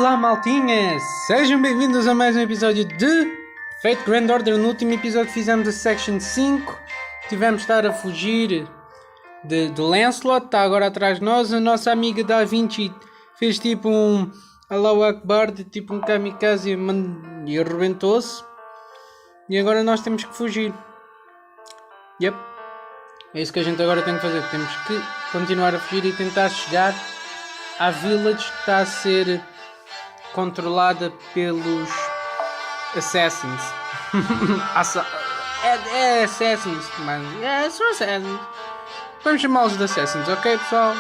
Olá maltinha, sejam bem-vindos a mais um episódio de Fate Grand Order. No último episódio fizemos a Section 5. Tivemos de estar a fugir de Lancelot, está agora atrás de nós. A nossa amiga Da Vinci fez tipo um Allahu Akbar, de tipo um kamikaze e arrebentou-se. E agora nós temos que fugir. Yep. É isso que a gente agora tem que fazer. Temos que continuar a fugir e tentar chegar à village que está a ser controlada pelos assassins. é assassins, mas são assassins. Vamos chamá-los de assassins, ok pessoal?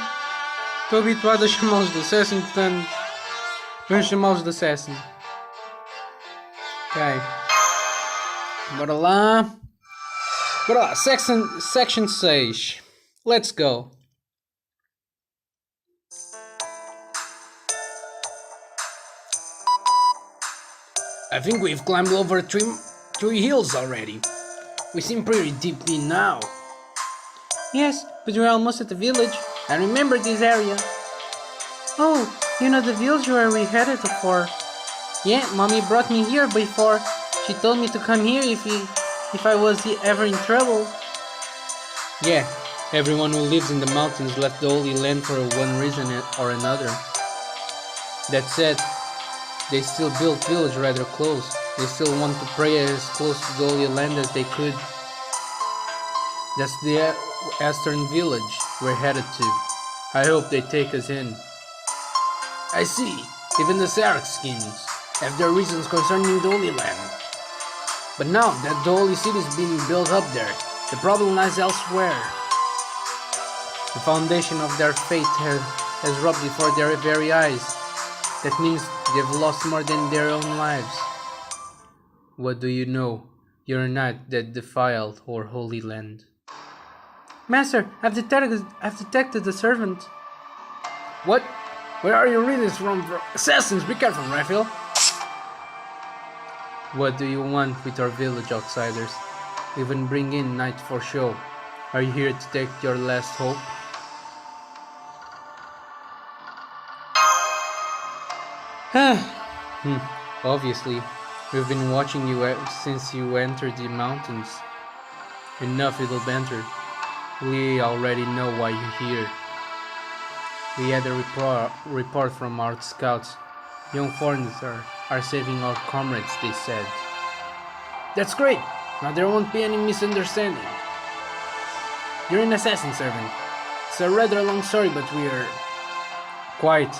Estou habituado a chamá-los de assassins, portanto vamos chamá-los de assassins. Ok. Bora lá. Section 6. Let's go. I think we've climbed over three hills already. We seem pretty deep in now. Yes, but we're almost at the village. I remember this area. Oh, you know the village where we headed for? Yeah, Mommy brought me here before. She told me to come here if I was ever in trouble. Yeah, everyone who lives in the mountains left the Holy Land for one reason or another. That said, they still built village rather close. They still want to pray as close to the Holy Land as they could. That's the Eastern village we're headed to. I hope they take us in. I see. Even the Sarkskins have their reasons concerning the Holy Land. But now that the Holy City is being built up there, the problem lies elsewhere. The foundation of their faith has robbed before their very eyes. That means they've lost more than their own lives. What do you know? You're a knight that defiled our holy land. Master, I've detected the servant. What? Where are you reading this from? Assassins, be careful, Raphael. What do you want with our village, outsiders? Even bring in knight for show. Are you here to take your last hope? Obviously, we've been watching you since you entered the mountains. Enough little banter. We already know why you're here. We had a report from our scouts. Young foreigners are saving our comrades, they said. That's great! Now there won't be any misunderstanding. You're an assassin servant. It's a rather long story, but we're... Quiet.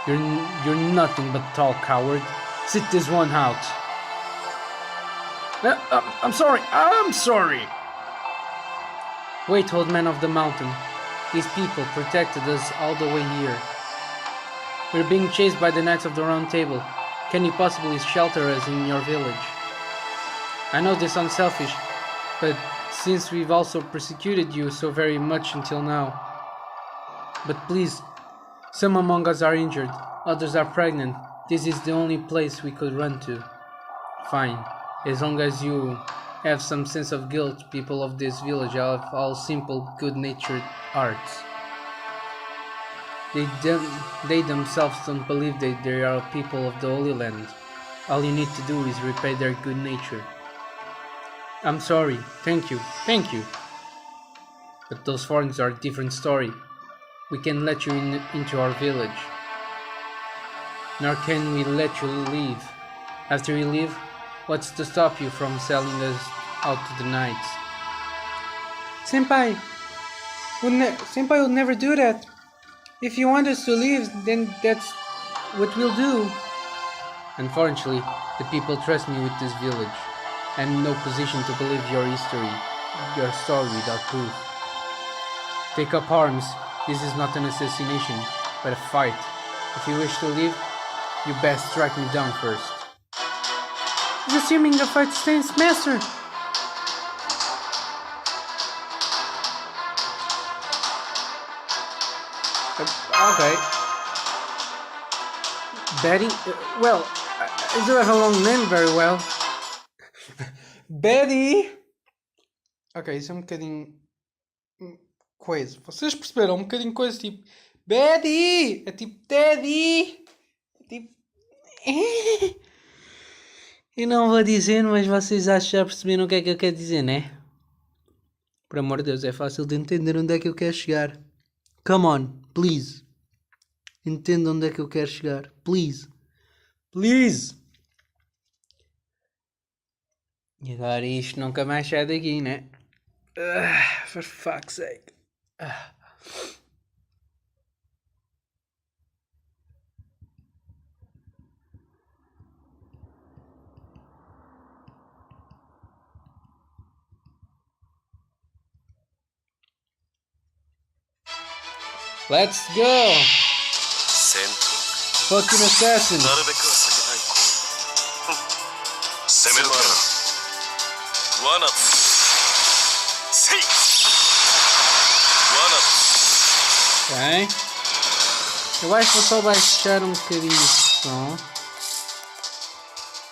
You're nothing but tall, coward. Sit this one out. I'm sorry. Wait, old man of the mountain. These people protected us all the way here. We're being chased by the Knights of the Round Table. Can you possibly shelter us in your village? I know this sounds selfish, but since we've also persecuted you so very much until now. But please, some among us are injured, others are pregnant. This is the only place we could run to. Fine, as long as you have some sense of guilt, people of this village have all simple, good-natured hearts. They themselves don't believe that they are people of the Holy Land. All you need to do is repay their good nature. I'm sorry, thank you. But those foreigners are a different story. We can let you into our village. Nor can we let you leave. After you leave, what's to stop you from selling us out to the knights? Senpai would never do that. If you want us to leave, then that's what we'll do. Unfortunately, the people trust me with this village. I'm in no position to believe your story without proof. Take up arms. This is not an assassination, but a fight. If you wish to leave, you best strike me down first. Assuming the fight stands, Master! Okay. Betty? Well, I do have a long name very well. Betty! Ok, isso é um bocadinho... coisa. Vocês perceberam? Um bocadinho coisa tipo... Betty! É tipo Teddy! É tipo Eu não vou dizer, mas vocês acho que já perceberam o que é que eu quero dizer, né? Por amor de Deus, é fácil de entender onde é que eu quero chegar. Come on, please. Entenda onde é que eu quero chegar. Please. Please. E agora isto nunca mais sai daqui, né? For fuck's sake. Let's go! Fucking assassin! Ok. Eu acho que vou só baixar um bocadinho o som.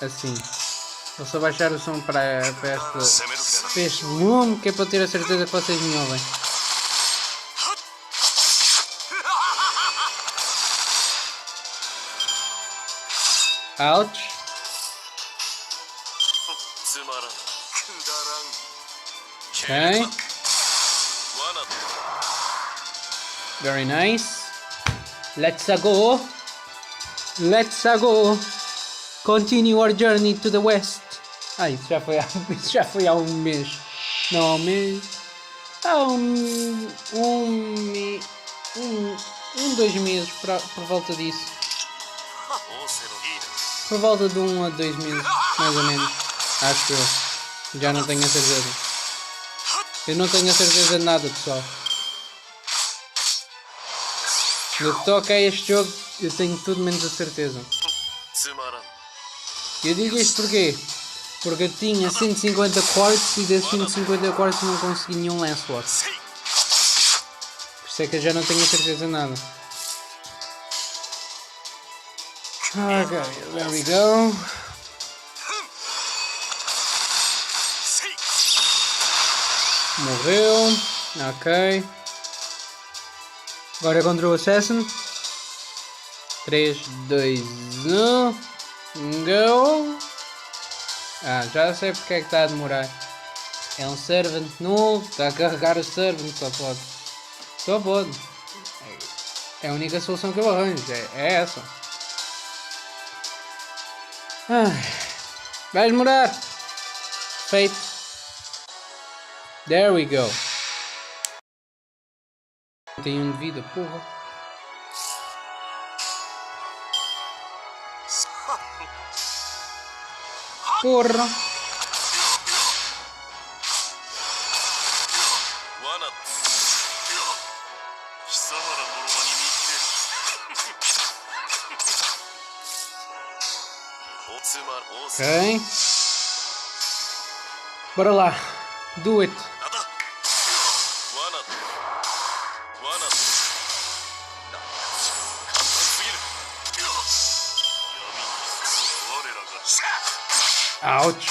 Assim. Vou só baixar o som para este volume, que é para ter a certeza que vocês me ouvem. Ouch. Ok. Very nice. Let's go. Let's go. Continue our journey to the west. Isso já foi há um mês. Não, há um mês. Há 2 meses por volta disso. Por volta de 1 a 2 meses, mais ou menos. Acho eu. Já não tenho a certeza. Eu não tenho a certeza de nada, pessoal. No que toca a este jogo, eu tenho tudo menos a certeza. Eu digo isto porquê? Porque eu tinha 150 quartz e desses 150 quartz não consegui nenhum Lancelot. Por isso é que eu já não tenho a certeza de nada. Ok, there we go. Morreu. Ok. Agora contra o Assassin. 3, 2, 1. Go. Já sei porque é que está a demorar. É um servant novo. Está a carregar o servant. Só pode. É a única solução que eu arranjo. É essa. Vai demorar. Feito. There we go. Tem um de vida, porra. Porra. Ok. Bora lá. Do it. Ouch.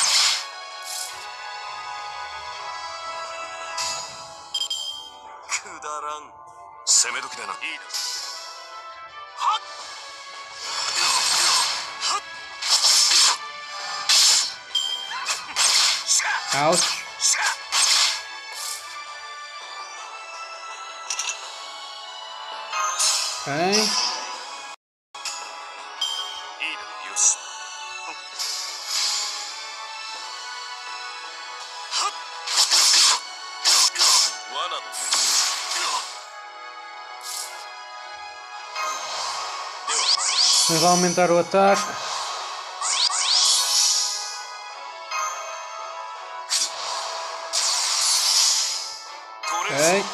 Ouch. Ok. Vamos aumentar o ataque. Ok.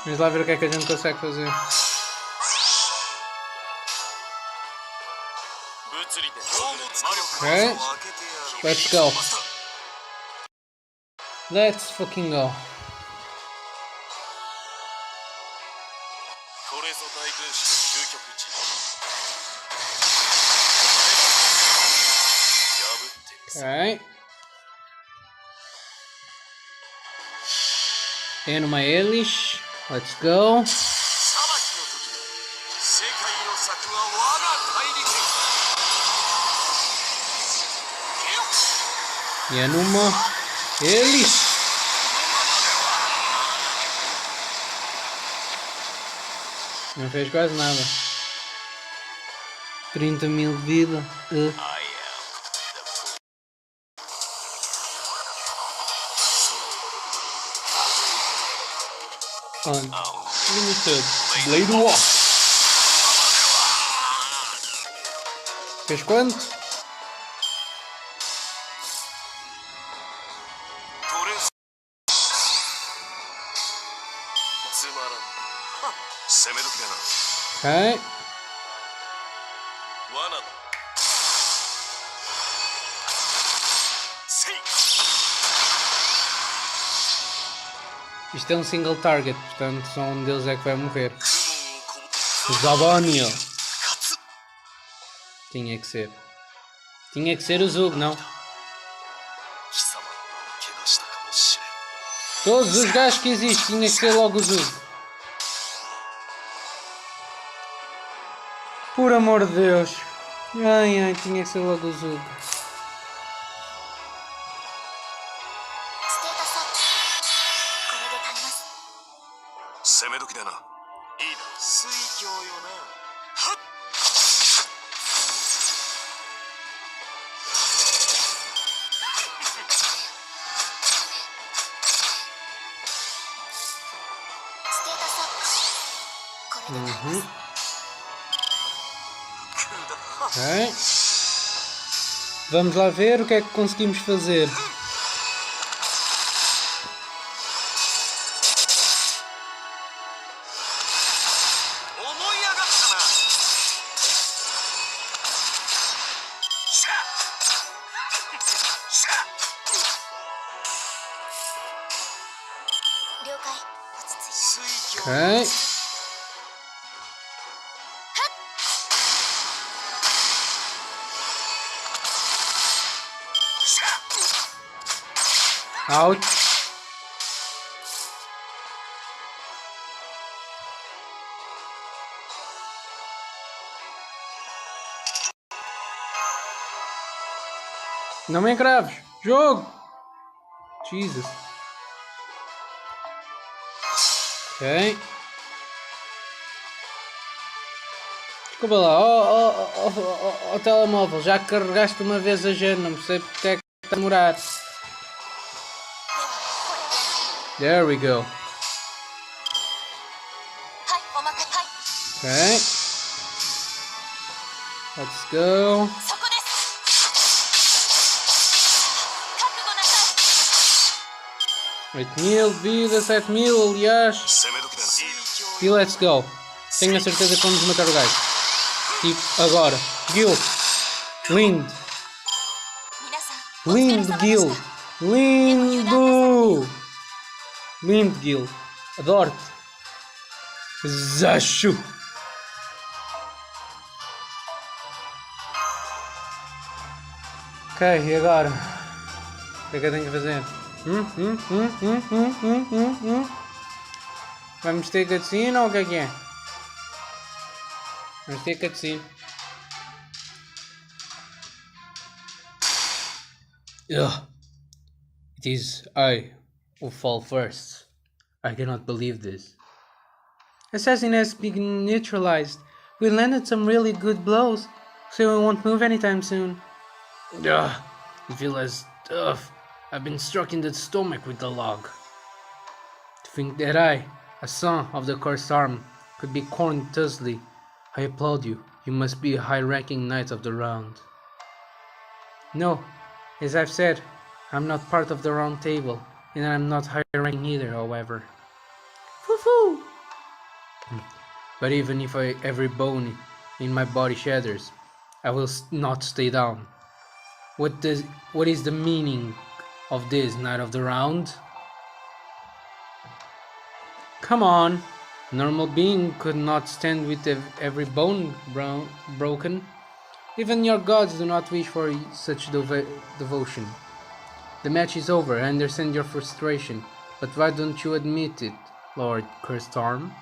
Vamos lá ver o que é que a gente consegue fazer. Ok. Let's go. Let's fucking go. Ok. Tem numa eles. Let's go. E é numa... Eles! Não fez quase nada. 30.000 de vida. Unlimited Blade War. Fez quanto? Ok. Isto é um single target, portanto só um deles é que vai morrer. Zabonio. Tinha que ser. Tinha que ser o Zug, não? Todos os gajos que existem, tinha que ser logo o Zug. Por amor de Deus. Ai, ai, tinha que ser logo o Zug. Ok. Vamos lá ver o que é que conseguimos fazer. Ok. Out. Não me encraves. Jogo. Jesus. Ok. Desculpa lá. Oh, telemóvel. Já carregaste uma vez a gente. Não sei porque é que está a demorar. There we go. Okay. Let's go. 8.000 vida, 7.000 aliás. E let's go. Tenho a certeza que vamos matar o gajo. Tipo, agora. Gil. Lindo. Lindo, Gil. Lindo. Lindo, Gil. Adoro-te. Zachu. Ok, e agora? O que é que eu tenho que fazer? Vamos ter cutscene ou o que é? Vamos ter cutscene. It is I who fall first. I cannot believe this. Assassin has been neutralized. We landed some really good blows, so we won't move anytime soon. I feel as tough. I've been struck in the stomach with the log. To think that I, a son of the cursed arm, could be cornered thusly. I applaud you. You must be a high-ranking knight of the round. No, as I've said, I'm not part of the round table, and I'm not high-ranking either, however. Foo-foo! But even if every bone in my body shatters, I will not stay down. What is the meaning of this, Knight of the Round? Come on! A normal being could not stand with every bone broken. Even your gods do not wish for such devotion. The match is over, I understand your frustration, but why don't you admit it, Lord Cursed Arm?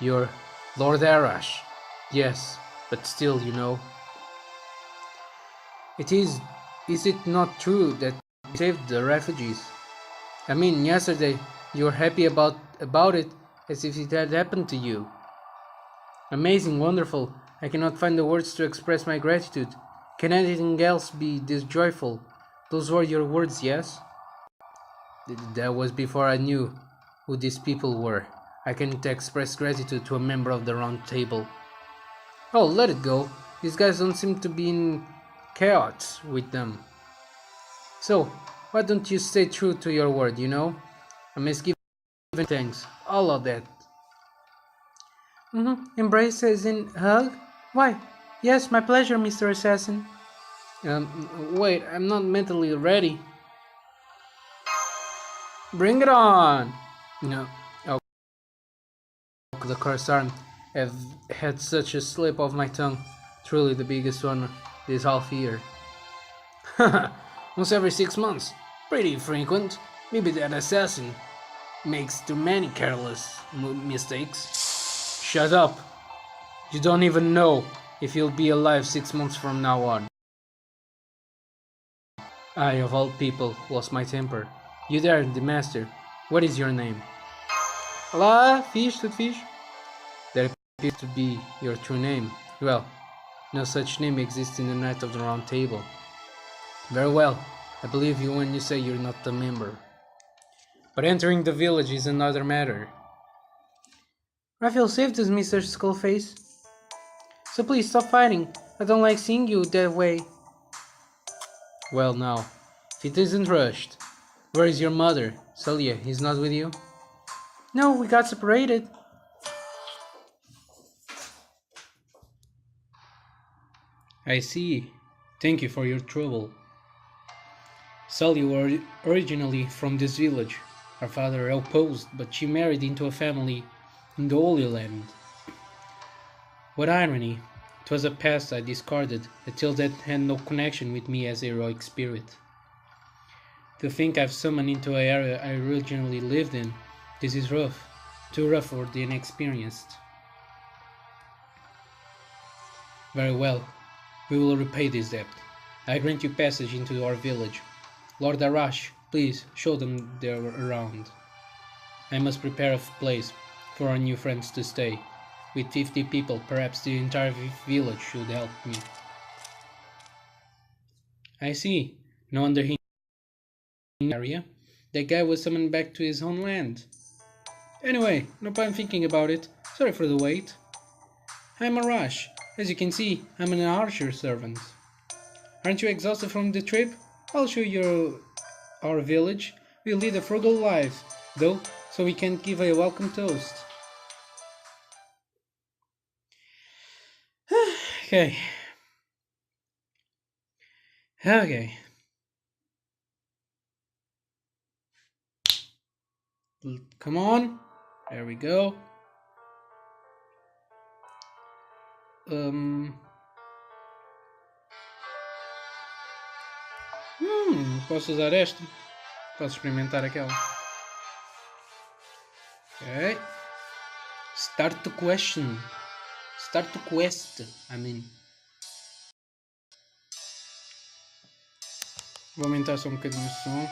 You're Lord Arash. Yes, but still, it is it not true that you saved the refugees? I mean, yesterday you were happy about it as if it had happened to you. Amazing, wonderful. I cannot find the words to express my gratitude. Can anything else be this joyful? Those were your words, yes? That was before I knew who these people were. I can't express gratitude to a member of the round table. Oh, let it go. These guys don't seem to be in chaos with them. So, why don't you stay true to your word, I must give thanks. All of that. Embrace as in hug? Why? Yes, my pleasure, Mr. Assassin. Wait, I'm not mentally ready. Bring it on! No. Oh, the cursed arm have had such a slip of my tongue. Truly the biggest one this half year. Once every 6 months. Pretty frequent. Maybe that assassin makes too many careless mistakes. Shut up. You don't even know if you'll be alive 6 months from now on. I, of all people, lost my temper. You there, the master. What is your name? Hola, fish, good fish. That appears to be your true name. Well, no such name exists in the Knight of the Round Table. Very well, I believe you when you say you're not a member. But entering the village is another matter. I feel safe, does Mr. Skullface. So please stop fighting. I don't like seeing you that way. Well now, if it isn't rushed. Where is your mother? Celia, he's not with you? No, we got separated. I see. Thank you for your trouble. Celia was originally from this village. Her father opposed, but she married into a family in the Holy Land. What irony! It was a past I discarded until that had no connection with me as a heroic spirit. To think I've summoned into an area I originally lived in, this is rough, too rough for the inexperienced. Very well, we will repay this debt. I grant you passage into our village. Lord Arash, please show them they're around. I must prepare a place for our new friends to stay. With 50 people, perhaps the entire village should help me. I see. No wonder he area. That guy was summoned back to his own land. Anyway, no point thinking about it. Sorry for the wait. I'm Arash. As you can see, I'm an archer servant. Aren't you exhausted from the trip? I'll show you our village. We lead a frugal life, though, so we can't give a welcome toast. Okay. Come on. There we go. Posso usar esta? Posso experimentar aquela? Ok. Start the question. Start the quest, I mean. Vou aumentar só bocadinho o som.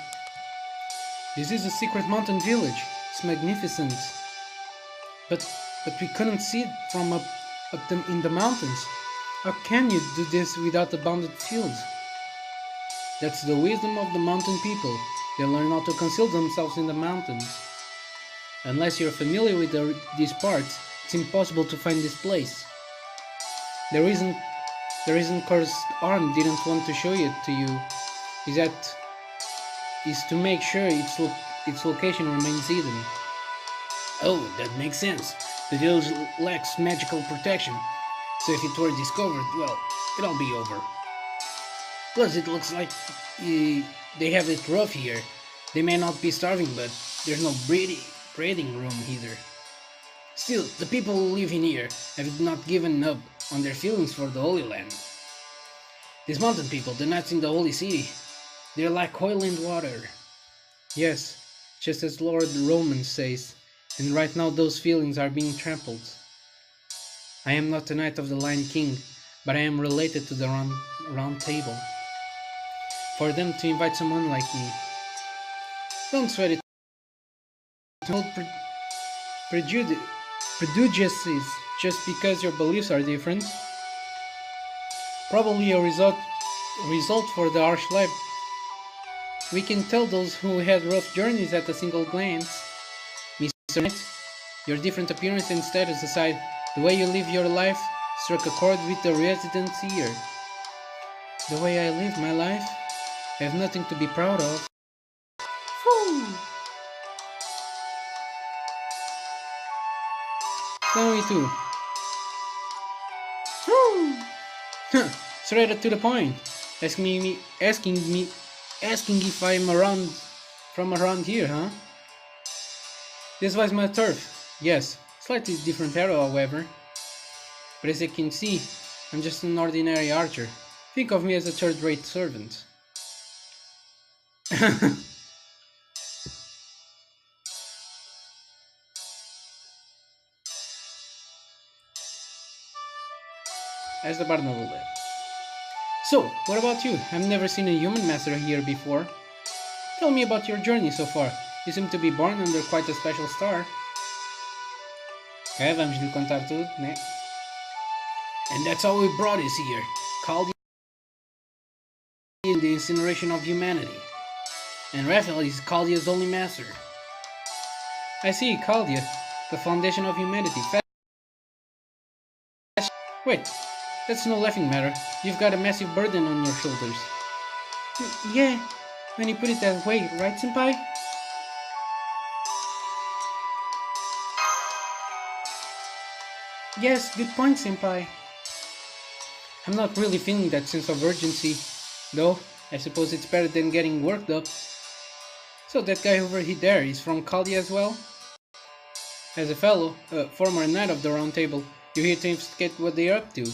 This is a secret mountain village. It's magnificent. But we couldn't see it from up in the mountains. How can you do this without abandoned fields? That's the wisdom of the mountain people. They learn how to conceal themselves in the mountains. Unless you're familiar with these parts, it's impossible to find this place. The reason Cursed Arm didn't want to show it to you is to make sure its location remains hidden. Oh, that makes sense. The village lacks magical protection, so if it were discovered, well, it'll all be over. Plus, it looks like they have it rough here. They may not be starving, but there's no breathing room either. Still, the people who live in here have not given up on their feelings for the Holy Land. These mountain people, the knights in the Holy City, they're like oil and water. Yes, just as Lord Roman says, and right now those feelings are being trampled. I am not the Knight of the Lion King, but I am related to the round table. For them to invite someone like me. Don't sweat it. Hold prejudices just because your beliefs are different. Probably a result for the harsh life. We can tell those who had rough journeys at a single glance. Mr. Knight, your different appearance and status aside, the way you live your life struck a chord with the residents here. The way I live my life, I have nothing to be proud of. Whew. Don't we too? Straight to the point. Asking if I'm from around here, huh? This was my turf. Yes, slightly different arrow, however. But as you can see, I'm just an ordinary archer. Think of me as a third-rate servant. As the bard novel left. So, what about you? I've never seen a human master here before. Tell me about your journey so far. You seem to be born under quite a special star. Ok, vamos lhe contar tudo, né? And that's how we brought us here. Called in the incineration of humanity. And Raphael is Caldia's only master. I see, Caldia, the foundation of humanity. Wait, that's no laughing matter. You've got a massive burden on your shoulders. Yeah, when you put it that way, right, senpai? Yes, good point, senpai. I'm not really feeling that sense of urgency, though I suppose it's better than getting worked up. So that guy over there is from Caldia as well? As a fellow, former knight of the Round Table, you're here to investigate what they're up to.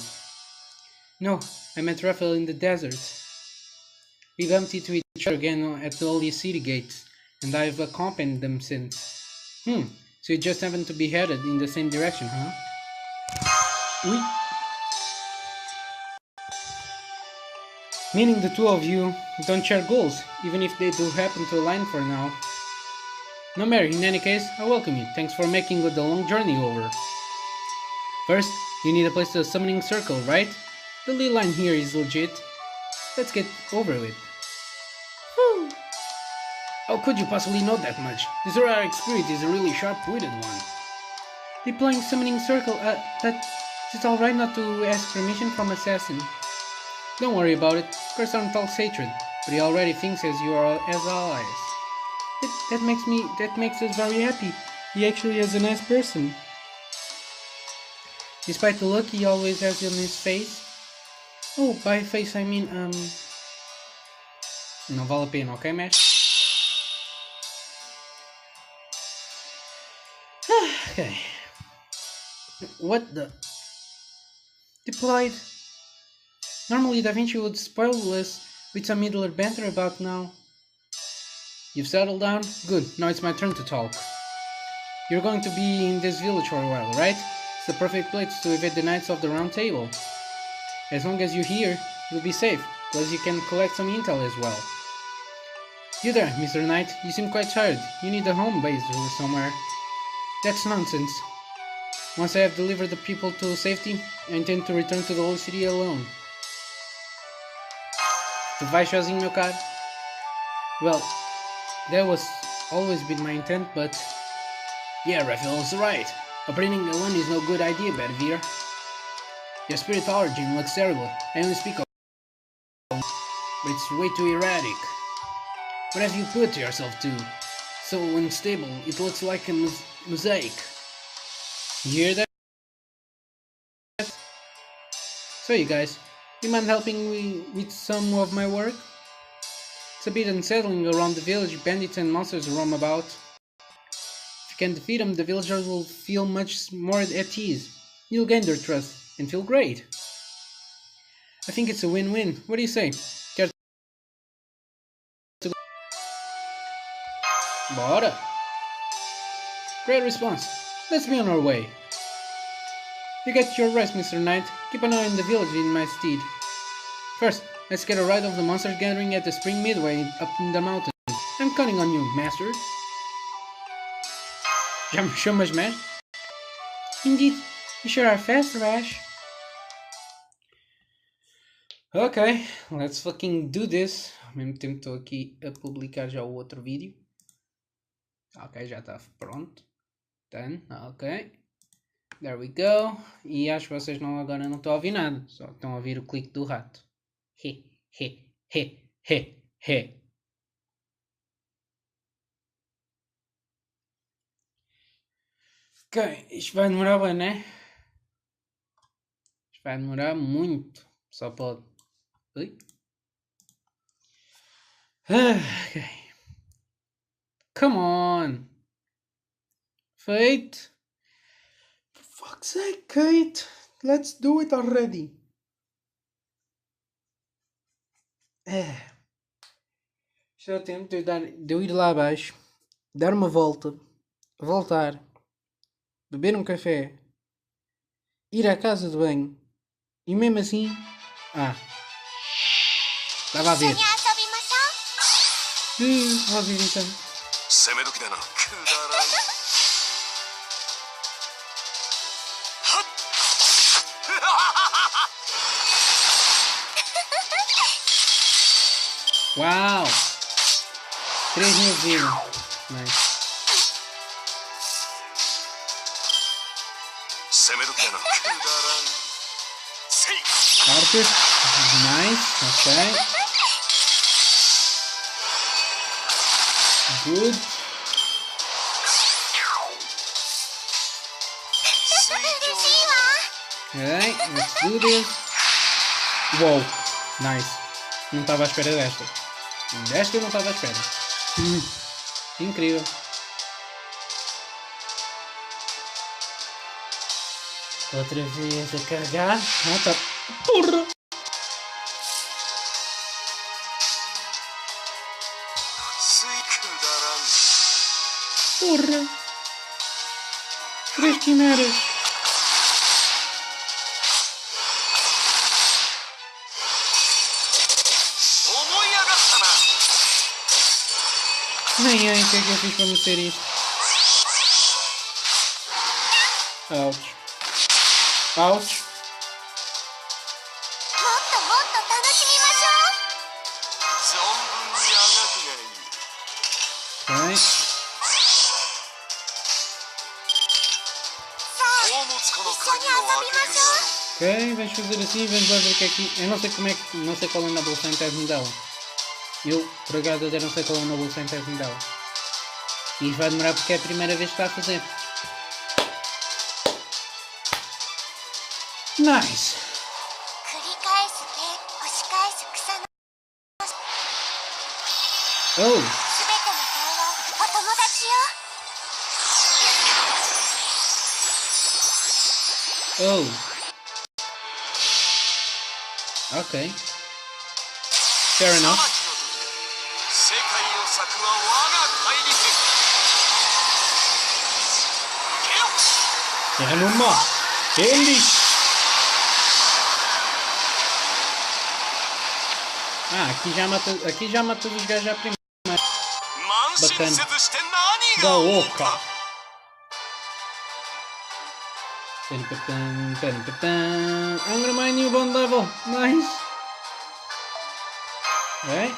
No, I met Raphael in the desert. We bumped into each other again at the Holy City gates, and I've accompanied them since. So you just happen to be headed in the same direction, huh? Oui. Meaning the two of you don't share goals, even if they do happen to align for now. No matter, in any case, I welcome you. Thanks for making the long journey over. First, you need a place to a summoning circle, right? The lead line here is legit. Let's get over with. Whew. How could you possibly know that much? This rare spirit is a really sharp-witted one. Deploying summoning circle, it's alright not to ask permission from assassin. Don't worry about it. Curse talks hatred, but he already thinks as you are as allies. That makes us very happy. He actually is a nice person. Despite the look he always has on his face. Oh, by face I mean, Não vale a pena, ok, mestre? Okay. What the... Deployed. Normally Da Vinci would spoil us with some idler banter about now. You've settled down? Good, now it's my turn to talk. You're going to be in this village for a while, right? It's the perfect place to evade the Knights of the Round Table. As long as you're here, you'll be safe, plus you can collect some intel as well. You there, Mr. Knight, you seem quite tired. You need a home base somewhere. That's nonsense. Once I have delivered the people to safety, I intend to return to the old city alone. Tu vais sozinho, meu caro? Well, that was always been my intent, but... Yeah, Raphael's right. Operating alone is no good idea, Bedivere. Your spirit origin looks terrible. I only speak of but it's way too erratic. What have you put yourself to? So unstable, it looks like a mosaic. You hear that? So you guys, you mind helping me with some of my work? It's a bit unsettling around the village. Bandits and monsters roam about. If you can defeat them, the villagers will feel much more at ease. You'll gain their trust and feel great. I think it's a win-win. What do you say? Care to go? Bora! Great response. Let's be on our way. You get your rest, Mr. Knight. Keep an eye on the village in my stead. First, let's get a ride of the monsters gathering at the spring midway up in the mountain. I'm counting on you, Master. Já me chamas, Master? Indeed, you sure are fast, Rash. Ok, let's fucking do this. Ao mesmo tempo estou aqui a publicar já o outro vídeo. Ok, já está pronto. Done, ok. There we go. E acho que vocês agora não estão a ouvir nada. Só estão a ouvir o clique do rato. He, he, he, he, he. Ok, isto vai demorar bem, né? Isto vai demorar muito. Só pode. Ui. Ok. Come on. Fate. For fuck's sake, Kate. Let's do it already. Isto é o tempo de eu ir lá abaixo, dar uma volta, voltar, beber um café, ir à casa de banho e mesmo assim. Estava a ver. Estava a ver então. Uau! 3.000 vidas. Nice. Parte. Nice. Ok. Good. Ok, let's do this. Wow. Nice. Não estava à espera desta. Desta eu não estava à espera. Incrível. Outra vez a carregar. Tá. Porra! Porra! 3 quimeras. Nem o que é que eu fiz para merecer isto? Ouch. Ouch. Ok. Ok, vamos fazer assim, vamos lá ver o que é que... Eu não sei como é que... Não sei qual é a Noble Scientist me dela. Eu, por acaso, até não sei qual é a Noble Scientist me dela. E isto vai demorar porque é a primeira vez que está a fazer. Nice! Oh! Oh! Ok. Fair enough. Aqui já mata os gajos à primeira. Bacana. Da oca. I'm gonna mine you one level. Nice. Okay.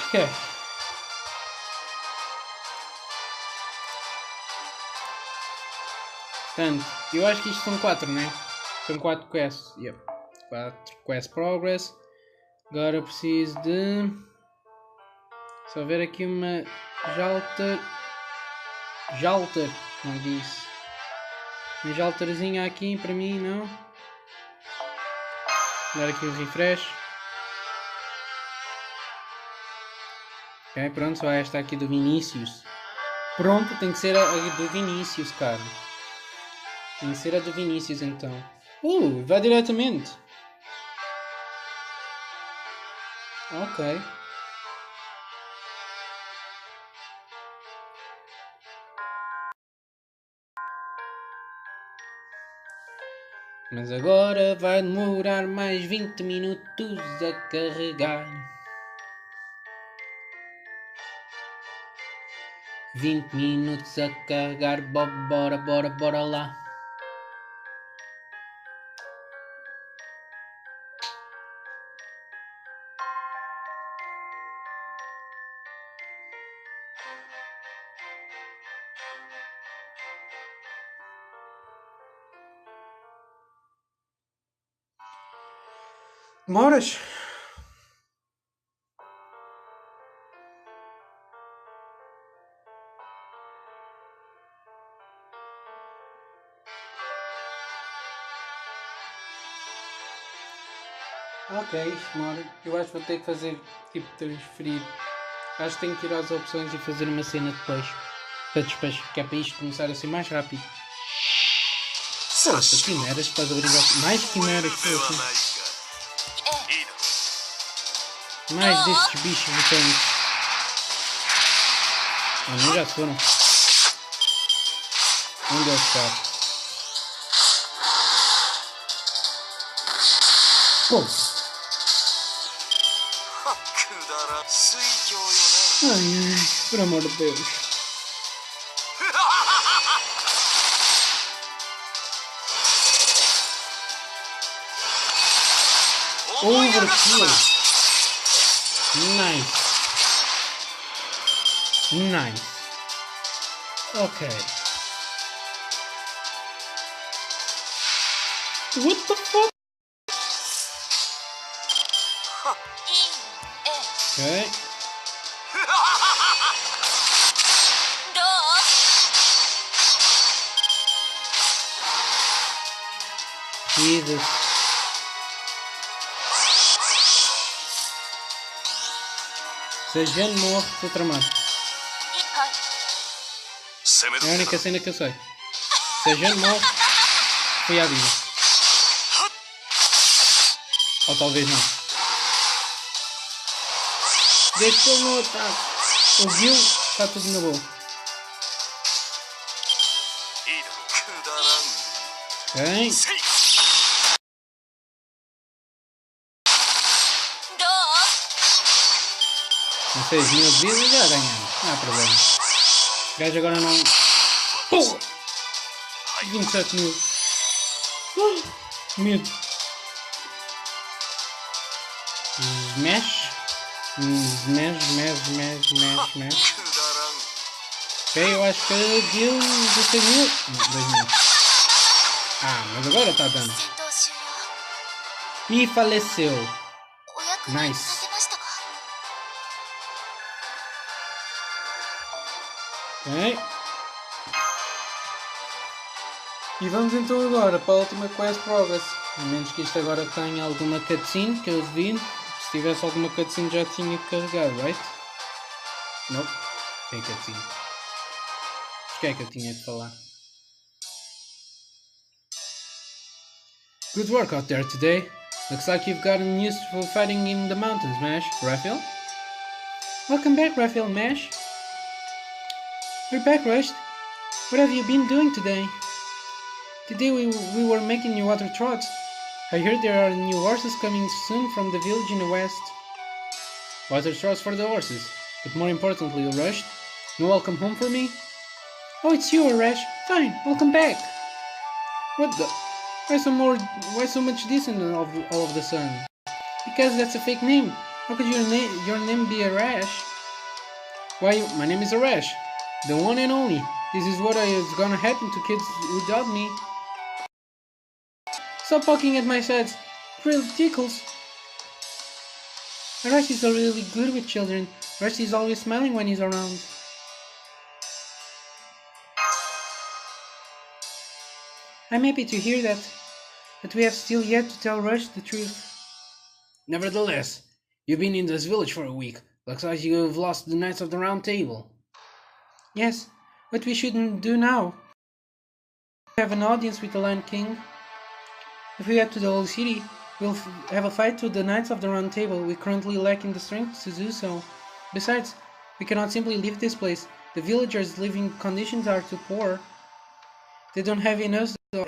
Okay. Portanto, eu acho que isto são 4, né? São 4 quests. Yep. 4 quest progress. Agora preciso de... Só ver aqui uma... Jalter. Não disse. Uma jalterzinha aqui para mim, não? Dar aqui o refresh. Ok, pronto, só esta aqui do Vinícius. Pronto, tem que ser a do Vinícius, cara. Tem que ser a do Vinícius, então. Vai diretamente. Ok. Mas agora vai demorar mais 20 minutos a carregar. 20 minutos a carregar, bora lá. Demoras? Ok, demora. Eu acho que vou ter que fazer tipo transferir. Acho que tenho que ir às opções e fazer uma cena depois. Para despejo, que é para isto começar a ser mais rápido. Força, quimeras, estás a brincar? Mais quimeras, força. Mais destes bichos mutantes. Ah, não, já se foram. Onde ele está? Pô! Ai, por amor de Deus. Overkill. Nice. Nice. Ok. What the fuck? Ok. Jesus. Se a Jane morre, estou tramado. É a única cena que eu sei. Se a Jane morre, foi à vida. Ou talvez não. Desde que ele não ataque. Ouviu? Está tudo na boa. Ok. Com 6.000 de vida já ganhamos. Não há problema. O gajo agora não... Porra! 27.000. Medo. Smash. Smash. Ok, eu acho que deu 16.000. Não, 2.000. Ah, mas agora está dando. E faleceu. Nice. Ok. E vamos então agora para a última Quest Progress. A menos que isto agora tenha alguma cutscene que eu devido. Se tivesse alguma cutscene já tinha carregado, right? Não. Que é cutscene? O que é que eu tinha de falar? Good work out there today. Looks like you've gotten used to fighting in the mountains, Mash. Raphael? Welcome back, Raphael Mash. We're back, Rushed. What have you been doing today? Today we were making new water trots. I heard there are new horses coming soon from the village in the west. Water trots for the horses. But more importantly, Rushed, no welcome home for me? Oh, it's you, Arash. Fine, welcome back. What the? Why so much distance all of the sudden? Because that's a fake name. How could your name be Arash? Why, my name is Arash. The one and only. This is what is gonna happen to kids who doubt me. Stop poking at my sides. It really tickles. Arash is really good with children. Arash is always smiling when he's around. I'm happy to hear that, but we have still yet to tell Rush the truth. Nevertheless, you've been in this village for a week. Looks like you have lost the Knights of the Round Table. Yes, what we shouldn't do now. We have an audience with the Land King. If we head to the Holy City, We'll have a fight to the Knights of the Round Table. We currently lack in the strength to do so. Besides, we cannot simply leave this place. The villagers' living conditions are too poor. They don't have enough. They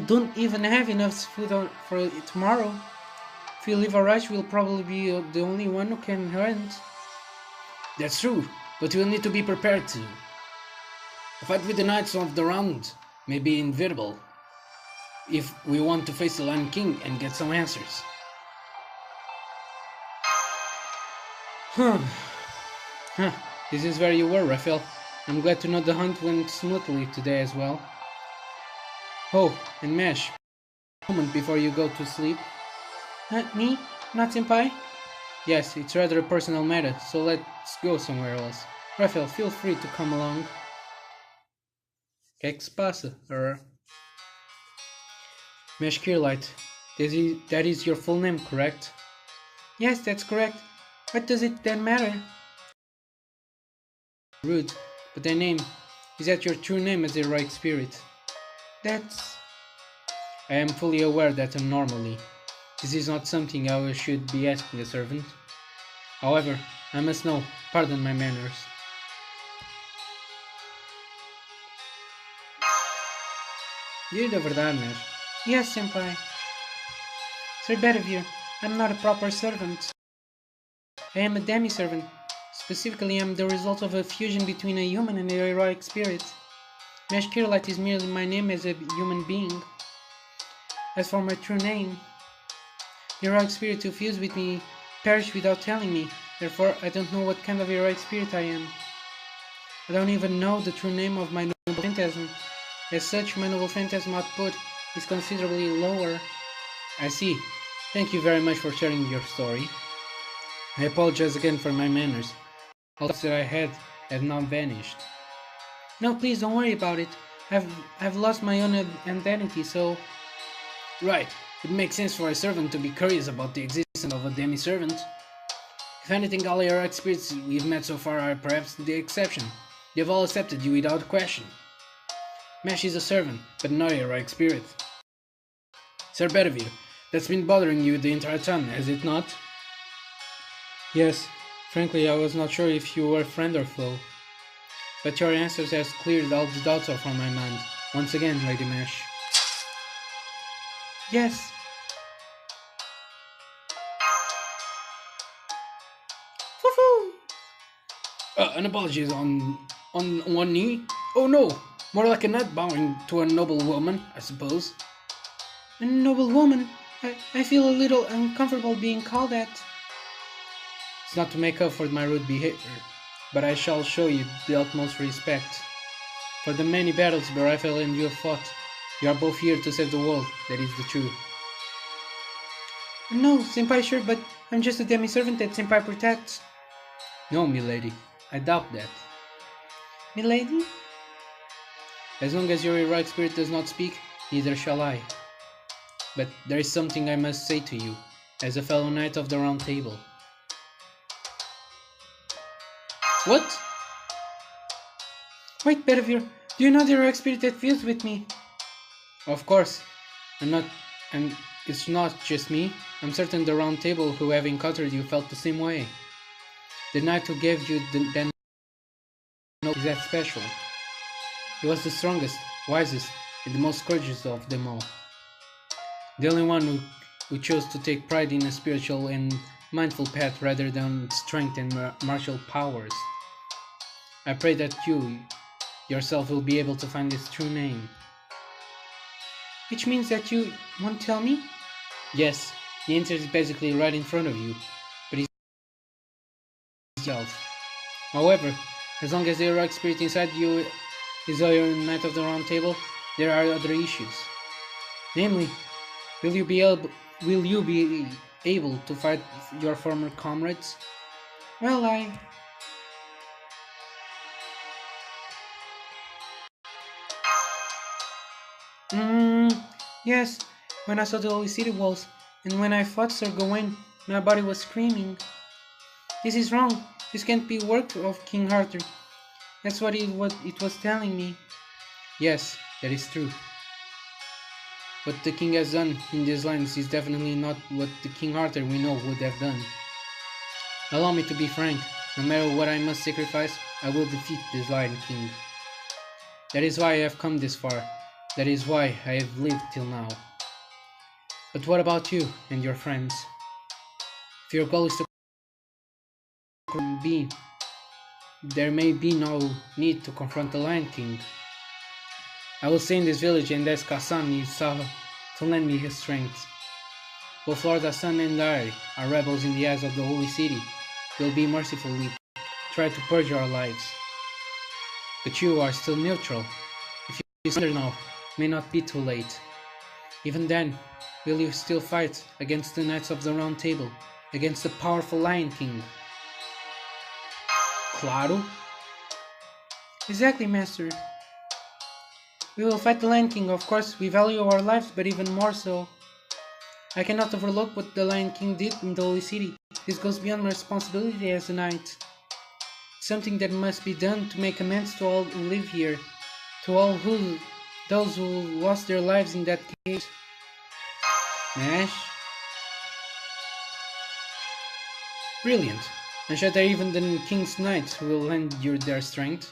don't even have enough food for tomorrow. If we leave our rush, we'll probably be the only one who can hunt. That's true, but we'll need to be prepared to. A fight with the Knights of the Round may be inevitable if we want to face the Lion King and get some answers. This is where you were, Raphael. I'm glad to know the hunt went smoothly today as well. Oh, and Mesh, a moment before you go to sleep. Me? Not Senpai? Yes, it's rather a personal matter, so let's go somewhere else. Raphael, feel free to come along. Que passa, Mesh Kirlight, that is your full name, correct? Yes, that's correct. What does it then matter? Rude, but thy name, is that your true name as a heroic spirit? That's... I am fully aware that normally, this is not something I should be asking a servant. However, I must know, pardon my manners. Diz a verdade, Mesh. Yes, Senpai. Sir Bedivere, I'm not a proper servant. I am a demi-servant. Specifically, I am the result of a fusion between a human and a heroic spirit. Mesh Kirlight is merely my name as a human being. As for my true name, the heroic spirit who fused with me perished without telling me. Therefore, I don't know what kind of heroic spirit I am. I don't even know the true name of my noble phantasm. As such, my noble phantasm output is considerably lower. I see. Thank you very much for sharing your story. I apologize again for my manners. All that I had now vanished. No, please don't worry about it. I've lost my own identity, so... Right. It makes sense for a servant to be curious about the existence of a demi-servant. If anything, all heroic spirits we've met so far are perhaps the exception. They've all accepted you without question. Mesh is a servant, but not a heroic spirit. Sir Bedivere, that's been bothering you the entire time, has it not? Yes. Frankly, I was not sure if you were friend or foe. But your answers have cleared all the doubts from my mind. Once again, Lady Mesh. Yes. An apology on one knee? Oh no! More like a nut bowing to a noble woman, I suppose. A noble woman? I feel a little uncomfortable being called that. It's not to make up for my rude behavior, but I shall show you the utmost respect. For the many battles Raphael and you have fought, you are both here to save the world, that is the truth. No, Senpai, sure, but I'm just a demi-servant that Senpai protects. No, milady, I doubt that. Milady? As long as your heroic spirit does not speak, neither shall I. But there is something I must say to you, as a fellow knight of the Round Table. What? Wait, Bedivere, do you know the heroic spirit that fused with me? Of course, and it's not just me. I'm certain the Round Table who have encountered you felt the same way. The knight who gave you that note is that special. He was the strongest, wisest, and the most courageous of them all. The only one who chose to take pride in a spiritual and mindful path rather than strength and martial powers. I pray that you yourself will be able to find his true name. Which means that you won't tell me? Yes, the answer is basically right in front of you, but he's himself. However, as long as the heroic spirit inside you is a knight of the Round Table, there are other issues. Namely, will you be able to fight your former comrades? Well, yes, when I saw the holy city walls, and when I fought Sir Gawain, my body was screaming. This is wrong. This can't be work of King Arthur. That's what it was telling me. Yes, that is true. What the king has done in these lands is definitely not what the King Arthur we know would have done. Allow me to be frank, no matter what I must sacrifice, I will defeat this Lion King. That is why I have come this far. That is why I have lived till now. But what about you and your friends? If your goal is to be, there may be no need to confront the Lion King. I will stay in this village and ask Hassan Yusuf to lend me his strength. Both Lord Hassan and I are rebels in the eyes of the Holy City. We'll be mercifully try to purge our lives. But you are still neutral. If you surrender now, it may not be too late. Even then, will you still fight against the Knights of the Round Table, against the powerful Lion King? Claro. Exactly, Master. We will fight the Lion King, of course. We value our lives, but even more so. I cannot overlook what the Lion King did in the Holy City. This goes beyond my responsibility as a knight. Something that must be done to make amends to all who live here, to all those who lost their lives in that case. Ash? Brilliant. I'm sure that even the King's Knights will lend you their strength.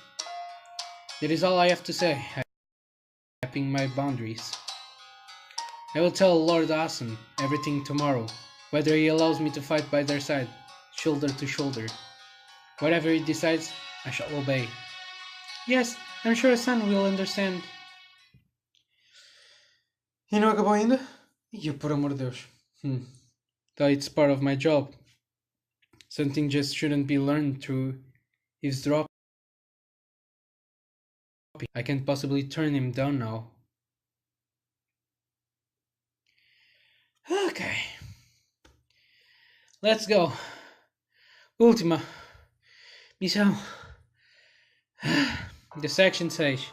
That is all I have to say, mapping my boundaries. I will tell Lord Hassan everything tomorrow, whether he allows me to fight by their side, shoulder to shoulder. Whatever he decides, I shall obey. Yes, I'm sure Hassan will understand. E não acabou ainda? E por amor de Deus. Though it's part of my job. Something just shouldn't be learned through eavesdropping. I can't possibly turn him down now. Okay. Let's go. Última. Missão. The section 6.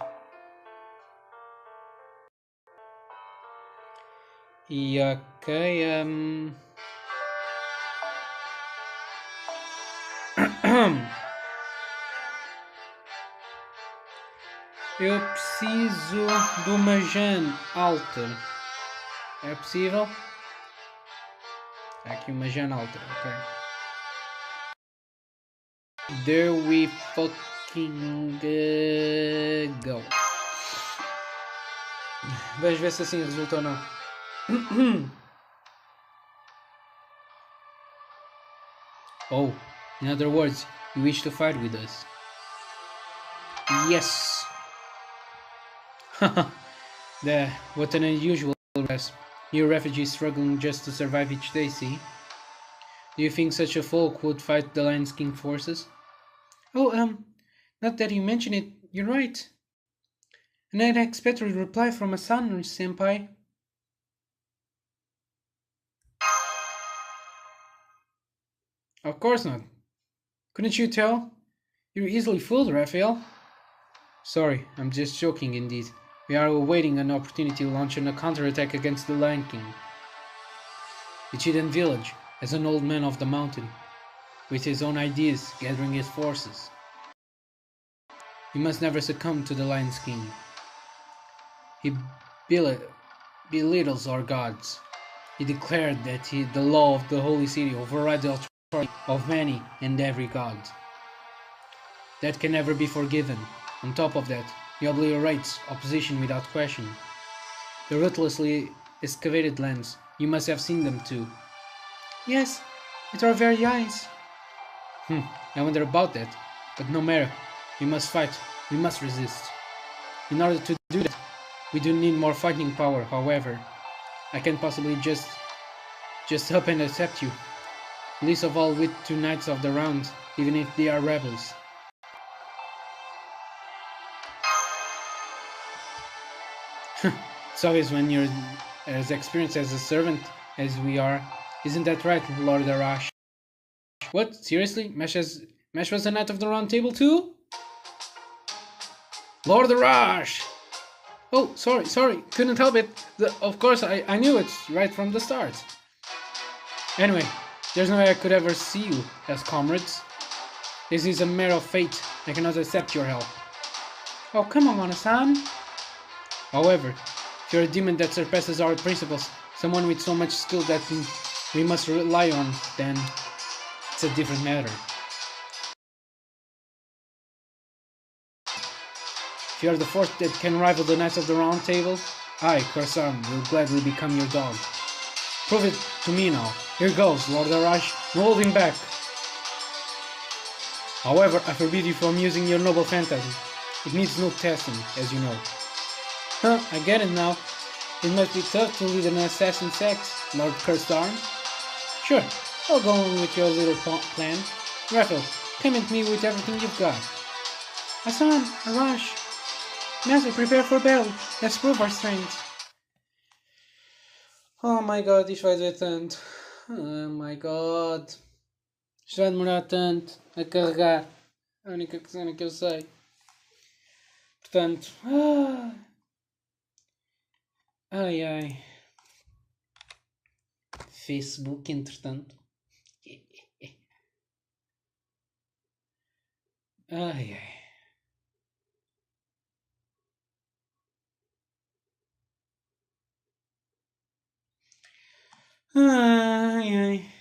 E ok, eu preciso de uma Jan alta. É possível? Há aqui uma Jan alta, ok. There we fucking go. Vamos ver se assim resulta ou não. Oh, in other words, you wish to fight with us? Yes. What an unusual request. You refugees struggling just to survive each day, see? Do you think such a folk would fight the Lion King forces? Oh, not that you mention it, you're right. An unexpected reply from a son, senpai. Of course not. Couldn't you tell? You're easily fooled, Raphael. Sorry, I'm just joking indeed. We are awaiting an opportunity to launch a counterattack against the Lion King. The Chidan village, as an old man of the mountain, with his own ideas, gathering his forces. We must never succumb to the Lion King. He belittles our gods. He declared that the law of the Holy City overrides the authority of many and every god. That can never be forgiven. On top of that, he obliterates opposition without question. The ruthlessly excavated lands, you must have seen them too. Yes, with our very eyes. I wonder about that, but no matter. We must fight, we must resist. In order to do that, we do need more fighting power, however. I can't possibly just up and accept you. Least of all with 2 Knights of the Round, even if they are rebels. It's obvious when you're as experienced as a servant as we are. Isn't that right, Lord Arash? What? Seriously? Mesh was a Knight of the Round Table too? Lord Arash! Oh, sorry, couldn't help it. Of course, I knew it right from the start. Anyway, there's no way I could ever see you as comrades. This is a matter of fate. I cannot accept your help. Oh, come on, Hassan. However, If you're a demon that surpasses our principles, someone with so much skill that we must rely on, then it's a different matter. If you are the force that can rival the Knights of the Round Table, I, Corsan, will gladly become your dog. Prove it to me now. Here goes, Lord Arash, no holding back. However, I forbid you from using your noble phantasm. It needs no testing, as you know. Huh, I get it now. It must be tough to lead an assassin sect, Lord Cursed-Arm. Sure, I'll go on with your little plan. Raphael, come at me with everything you've got. Hassan, Arash. Master, prepare for battle. Let's prove our strength. Oh my god, isto vai doer tanto. Oh my god. Isto vai demorar tanto a carregar. A única cena que eu sei. Portanto. Ai ai. Facebook, entretanto. Ai ai. Ai ai.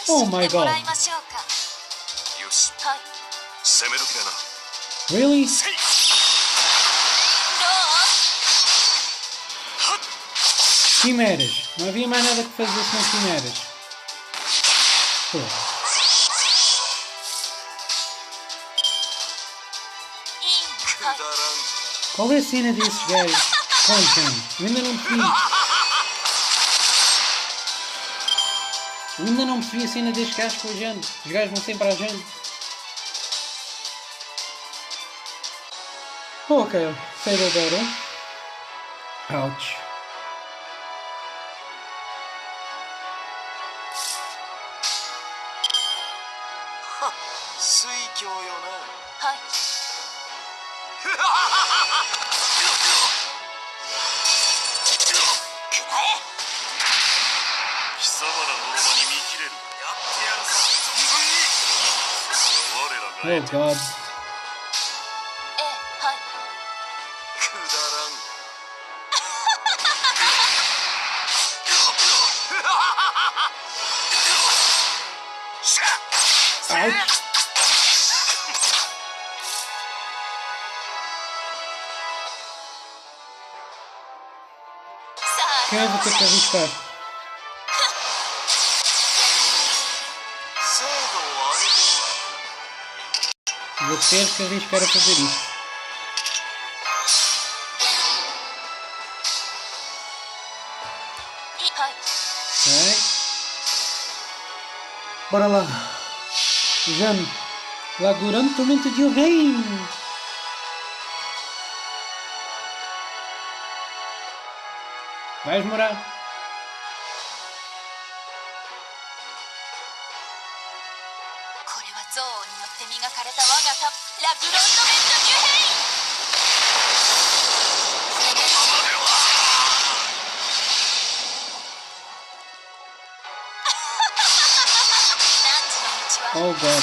Oh my god. Really? Quimeras. Não havia mais nada que fazer senão quimeras. Qual é a cena desses gajos? Eu ainda não percebi. Eu ainda não percebi a cena destes gajos com a gente. Os gajos vão sempre à gente. Ok, save a battle. Ouch. Oh god. Ouch. Eu vou ter que arriscar. Vou ter que arriscar a fazer isso. Ok. Bora lá. Jane. Lá durante o tormento de Rei. Vais morar. Oh god.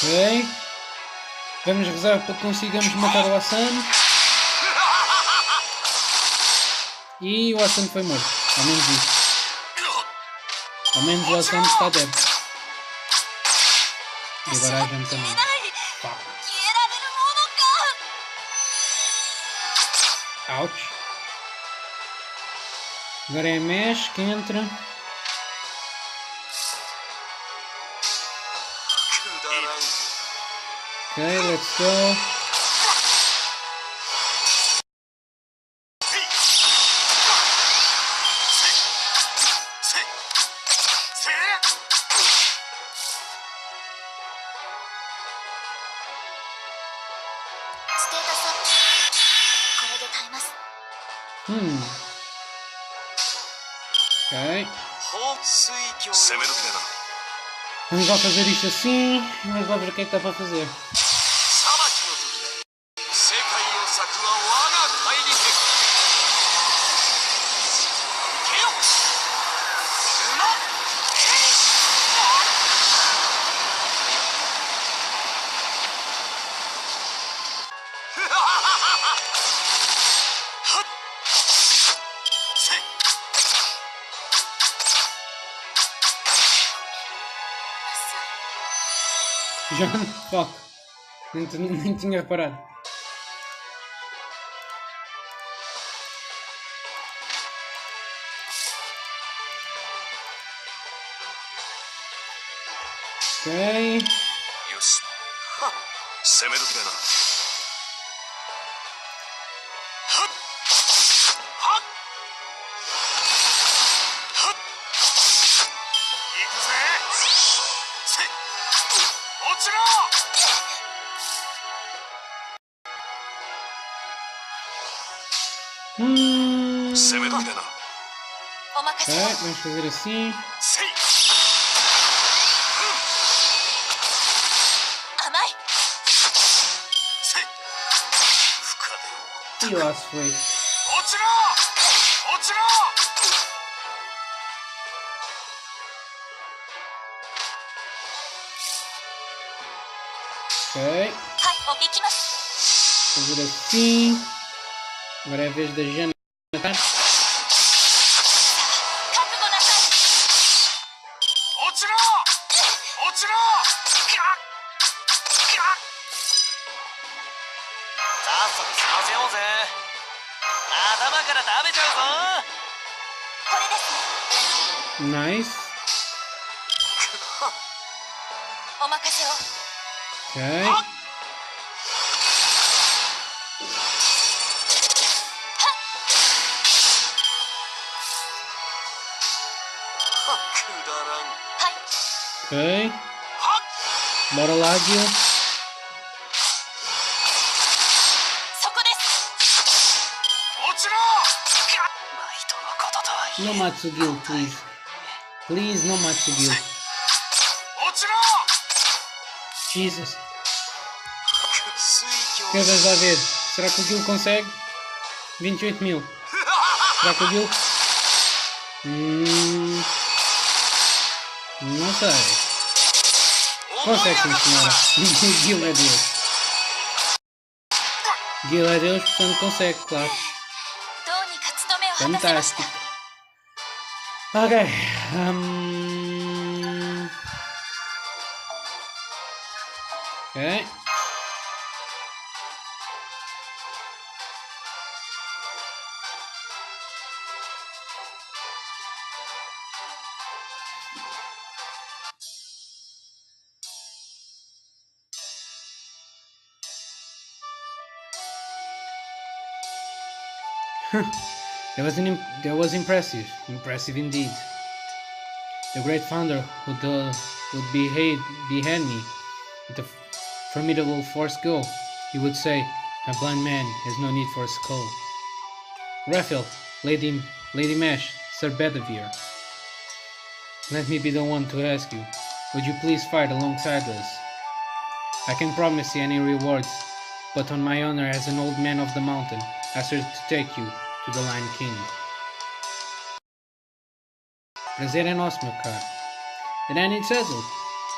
Ok. Vamos rezar para que consigamos matar o Hassan. E o Hassan foi morto. Ao menos isso. Ao menos o Hassan está dead. E agora a gente também. Pá. Ouch. Agora é a Mesh que entra. Ok, let's go. Ok. Vamos lá fazer isto assim, mas lá ver o que é que dá para fazer. John, fuck. Nem tinha reparado. Ok. Ok, vamos fazer assim. E lá se foi. Ok. Fazer assim. Agora é a vez da Jana matar. Nice. Ok. Ok. Bora lá, Gil. No Matsugil, please. Please, no Matsugil. Jesus. Vamos lá ver. Será que o Gil consegue? 28 mil. Será que o Gil? Não sei. Consegue sim, senhora. Gil é Deus. Gil é Deus, portanto consegue, claro. Fantástico. Ok. Ok. That was impressive. Impressive indeed. The great founder would behead me with a formidable force go. He would say, "A blind man has no need for a skull." Raphael, Lady Mesh, Sir Bedivere, let me be the one to ask you. Would you please fight alongside us? I can promise you any rewards, but on my honor as an old man of the mountain, I swear to take you to the Lion King. Prazer é nosso, meu caro. And then it settled.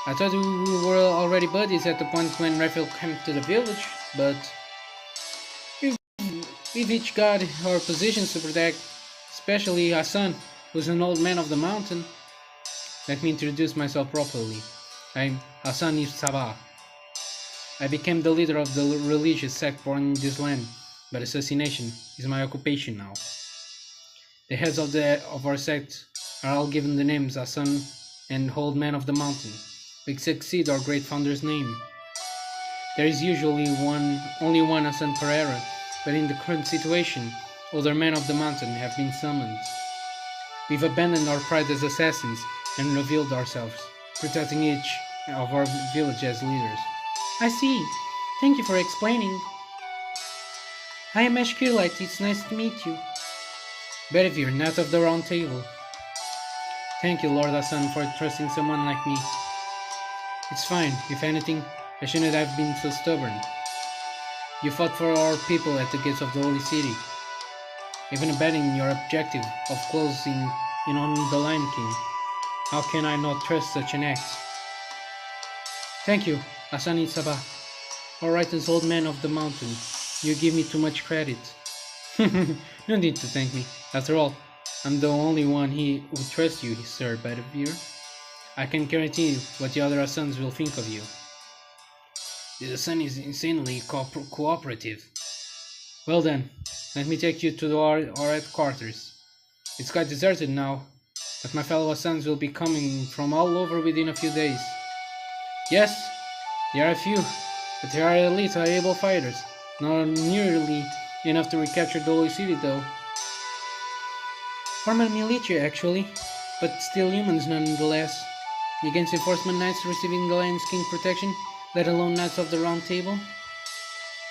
I thought we were already buddies at the point when Raphael came to the village, but we've each got our positions to protect, especially Hassan, who's an old man of the mountain. Let me introduce myself properly. I'm Hassan ibn Sabah. I became the leader of the religious sect born in this land, but assassination is my occupation now. The heads of our sect are all given the names Hassan and Old Man of the Mountain, which succeed our great founder's name. There is usually only one Hassan per era, but in the current situation, older men of the mountain have been summoned. We've abandoned our pride as assassins and revealed ourselves, protecting each of our village as leaders. I see. Thank you for explaining. I am Ashkirlite, it's nice to meet you. Bedivere, Knight of the Round Table. Thank you, Lord Hassan, for trusting someone like me. It's fine. If anything, I shouldn't have been so stubborn. You fought for our people at the gates of the Holy City, even abandoning your objective of closing in on the Lion King. How can I not trust such an act? Thank you, Hassan Sabah. Alright, as old man of the mountain, you give me too much credit. No need to thank me. After all, I'm the only one who trusts you, Sir Bedivere. I can guarantee you what the other Hassans will think of you. This Hassan is insanely cooperative. Well then, let me take you to our headquarters. It's quite deserted now, but my fellow Hassans will be coming from all over within a few days. Yes, there are a few, but they are elite, able fighters. Not nearly enough to recapture the Holy City, though. Former militia, actually, but still humans nonetheless. Against enforcement knights receiving the Lion's King protection, let alone knights of the Round Table.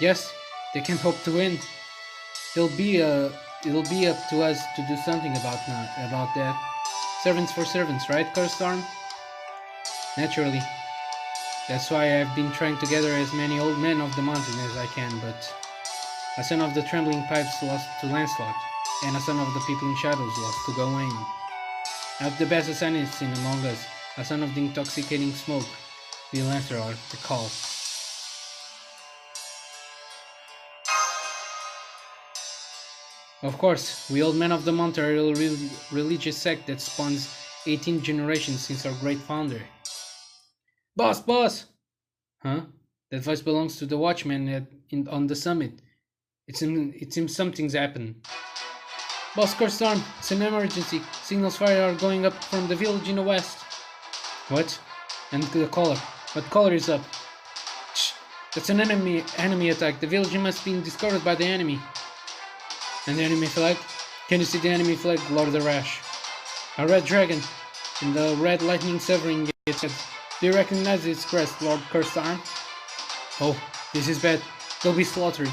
Yes, they can hope to win. It'll be up to us to do something about that. Servants for servants, right, Curstorm? Naturally. That's why I've been trying to gather as many old men of the mountain as I can, but a son of the trembling pipes lost to Lancelot, and a son of the peeping shadows lost to Gawain. Not the best assassins in among us, a son of the intoxicating smoke, will answer the call. Of course, we old men of the mountain are a religious sect that spawns 18 generations since our great founder. Boss! Huh? That voice belongs to the watchman on the summit. It seems something's happened. Boss Curstorm, it's an emergency. Signals fire are going up from the village in the west. What? And the collar. What collar is up? Shh! That's an enemy attack. The village must be discovered by the enemy. And the enemy flag? Can you see the enemy flag, Lord Arash? A red dragon, and the red lightning severing its head. Do you recognize its crest, Lord Curstorm? Oh, this is bad. They'll be slaughtered.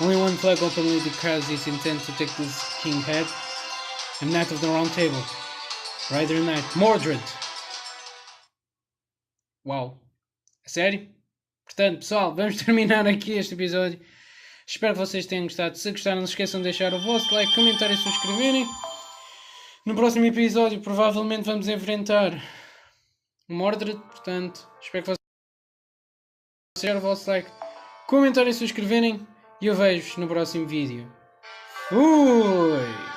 Only one flag openly declares its intent to take this king's head. A knight of the Round Table. Rider Knight. Mordred! Uau. Sério? Portanto, pessoal, vamos terminar aqui este episódio. Espero que vocês tenham gostado. Se gostaram, não se esqueçam de deixar o vosso like, comentar e subscreverem. No próximo episódio, provavelmente vamos enfrentar o Mordred. Portanto, espero que vocês deixem o vosso like, comentar e subscreverem. E eu vejo-vos no próximo vídeo. Fui!